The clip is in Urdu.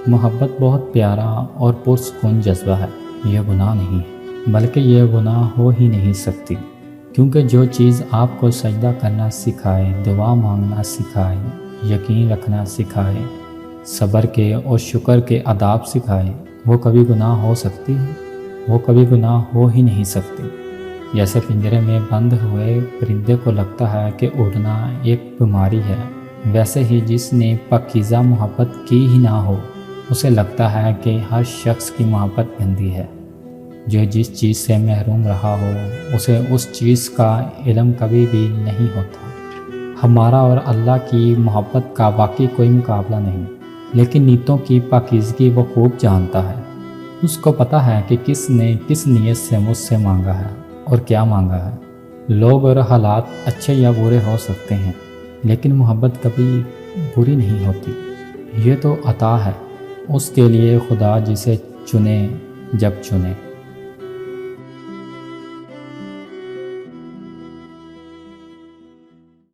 محبت بہت پیارا اور پرسکون جذبہ ہے۔ یہ گناہ نہیں ہے، بلکہ یہ گناہ ہو ہی نہیں سکتی، کیونکہ جو چیز آپ کو سجدہ کرنا سکھائے، دعا مانگنا سکھائے، یقین رکھنا سکھائے، صبر کے اور شکر کے آداب سکھائے، وہ کبھی گناہ ہو سکتی ہے؟ وہ کبھی گناہ ہو ہی نہیں سکتی۔ جیسے پنجرے میں بند ہوئے پرندے کو لگتا ہے کہ اڑنا ایک بیماری ہے، ویسے ہی جس نے پاکیزہ محبت کی ہی نہ ہو اسے لگتا ہے کہ ہر شخص کی محبت گندی ہے۔ جو جس چیز سے محروم رہا ہو اسے اس چیز کا علم کبھی بھی نہیں ہوتا۔ ہمارا اور اللہ کی محبت کا واقعی کوئی مقابلہ نہیں، لیکن نیتوں کی پاکیزگی وہ خوب جانتا ہے۔ اس کو پتہ ہے کہ کس نے کس نیت سے مجھ سے مانگا ہے اور کیا مانگا ہے۔ لوگ اور حالات اچھے یا برے ہو سکتے ہیں، لیکن محبت کبھی بری نہیں ہوتی۔ یہ تو عطا ہے اس کے لیے خدا جسے چنے جب چنے۔